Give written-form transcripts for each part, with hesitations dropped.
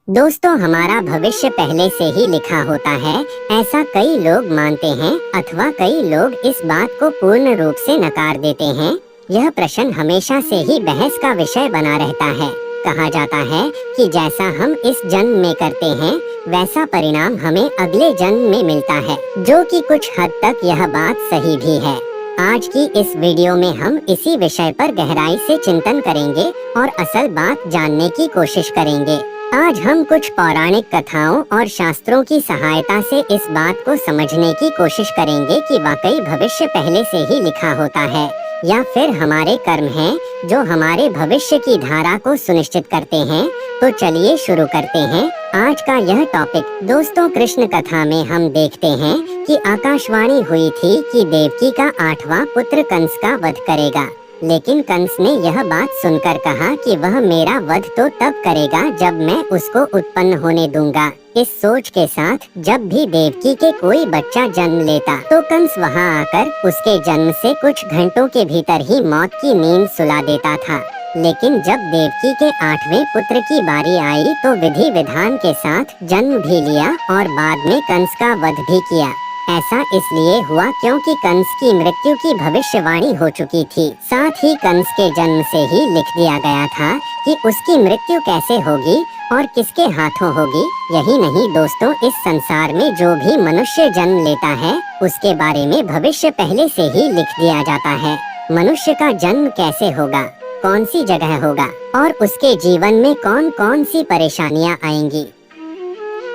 दोस्तों, हमारा भविष्य पहले से ही लिखा होता है, ऐसा कई लोग मानते हैं अथवा कई लोग इस बात को पूर्ण रूप से नकार देते हैं। यह प्रश्न हमेशा से ही बहस का विषय बना रहता है। कहा जाता है कि जैसा हम इस जन्म में करते हैं, वैसा परिणाम हमें अगले जन्म में मिलता है, जो कि कुछ हद तक यह बात सही भी है। आज की इस वीडियो में हम इसी विषय पर गहराई से चिंतन करेंगे और असल बात जानने की कोशिश करेंगे। आज हम कुछ पौराणिक कथाओं और शास्त्रों की सहायता से इस बात को समझने की कोशिश करेंगे कि वाकई भविष्य पहले से ही लिखा होता है या फिर हमारे कर्म हैं जो हमारे भविष्य की धारा को सुनिश्चित करते हैं। तो चलिए शुरू करते हैं आज का यह टॉपिक। दोस्तों, कृष्ण कथा में हम देखते हैं कि आकाशवाणी हुई थी कि देवकी का 8वां पुत्र कंस का वध करेगा, लेकिन कंस ने यह बात सुनकर कहा कि वह मेरा वध तो तब करेगा जब मैं उसको उत्पन्न होने दूंगा। इस सोच के साथ जब भी देवकी के कोई बच्चा जन्म लेता तो कंस वहां आकर उसके जन्म से कुछ घंटों के भीतर ही मौत की नींद सुला देता था। लेकिन जब देवकी के 8वें पुत्र की बारी आई तो विधि विधान के साथ जन्म भी लिया और बाद में कंस का वध भी किया। ऐसा इसलिए हुआ क्योंकि कंस की मृत्यु की भविष्यवाणी हो चुकी थी। साथ ही कंस के जन्म से ही लिख दिया गया था कि उसकी मृत्यु कैसे होगी और किसके हाथों होगी। यही नहीं दोस्तों, इस संसार में जो भी मनुष्य जन्म लेता है उसके बारे में भविष्य पहले से ही लिख दिया जाता है। मनुष्य का जन्म कैसे होगा, कौन सी जगह होगा और उसके जीवन में कौन कौन सी परेशानियां आएंगी,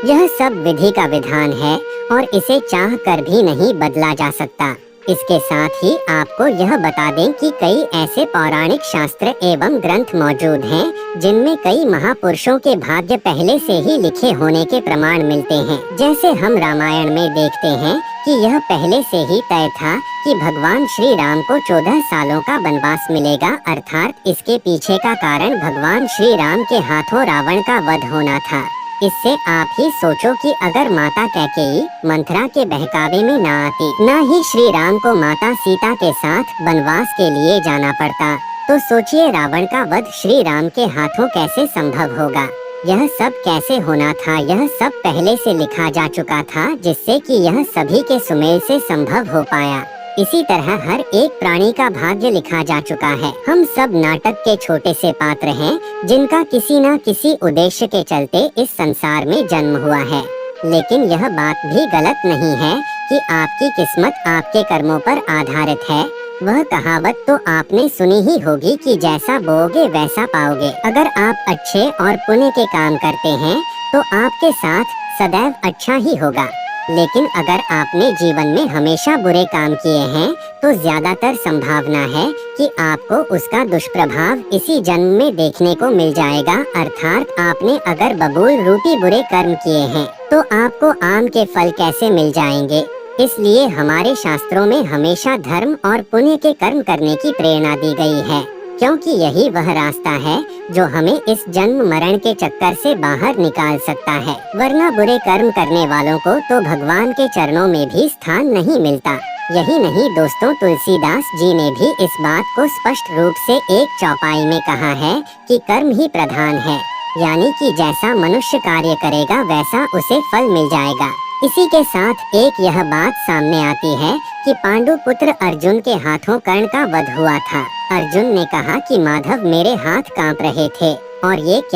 यह सब विधि का विधान है और इसे चाह कर भी नहीं बदला जा सकता। इसके साथ ही आपको यह बता दें कि कई ऐसे पौराणिक शास्त्र एवं ग्रंथ मौजूद हैं जिनमें कई महापुरुषों के भाग्य पहले से ही लिखे होने के प्रमाण मिलते हैं। जैसे हम रामायण में देखते हैं कि यह पहले से ही तय था कि भगवान श्री राम को 14 सालों का वनवास मिलेगा, अर्थात इसके पीछे का कारण भगवान श्री राम के हाथों रावण का वध होना था। इससे आप ही सोचो कि अगर माता कैकेयी मंथरा के बहकावे में ना आती, ना ही श्री राम को माता सीता के साथ वनवास के लिए जाना पड़ता, तो सोचिए रावण का वध श्री राम के हाथों कैसे संभव होगा। यह सब कैसे होना था, यह सब पहले से लिखा जा चुका था, जिससे कि यह सभी के सुमेल से संभव हो पाया। इसी तरह हर एक प्राणी का भाग्य लिखा जा चुका है। हम सब नाटक के छोटे से पात्र हैं जिनका किसी न किसी उद्देश्य के चलते इस संसार में जन्म हुआ है। लेकिन यह बात भी गलत नहीं है कि आपकी किस्मत आपके कर्मों पर आधारित है। वह कहावत तो आपने सुनी ही होगी कि जैसा बोओगे वैसा पाओगे। अगर आप अच्छे और पुण्य के काम करते हैं तो आपके साथ सदैव अच्छा ही होगा, लेकिन अगर आपने जीवन में हमेशा बुरे काम किए हैं तो ज्यादातर संभावना है कि आपको उसका दुष्प्रभाव इसी जन्म में देखने को मिल जाएगा। अर्थात आपने अगर बबूल रूपी बुरे कर्म किए हैं तो आपको आम के फल कैसे मिल जाएंगे। इसलिए हमारे शास्त्रों में हमेशा धर्म और पुण्य के कर्म करने की प्रेरणा दी गई है, क्योंकि यही वह रास्ता है जो हमें इस जन्म मरण के चक्कर से बाहर निकाल सकता है। वरना बुरे कर्म करने वालों को तो भगवान के चरणों में भी स्थान नहीं मिलता। यही नहीं दोस्तों, तुलसीदास जी ने भी इस बात को स्पष्ट रूप से एक चौपाई में कहा है कि कर्म ही प्रधान है, यानी कि जैसा मनुष्य कार्य करेगा वैसा उसे फल मिल जाएगा। इसी के साथ एक यह बात सामने आती है कि पांडु पुत्र अर्जुन के हाथों कर्ण का वध हुआ था। अर्जुन ने कहा कि माधव मेरे हाथ कांप रहे थे और ये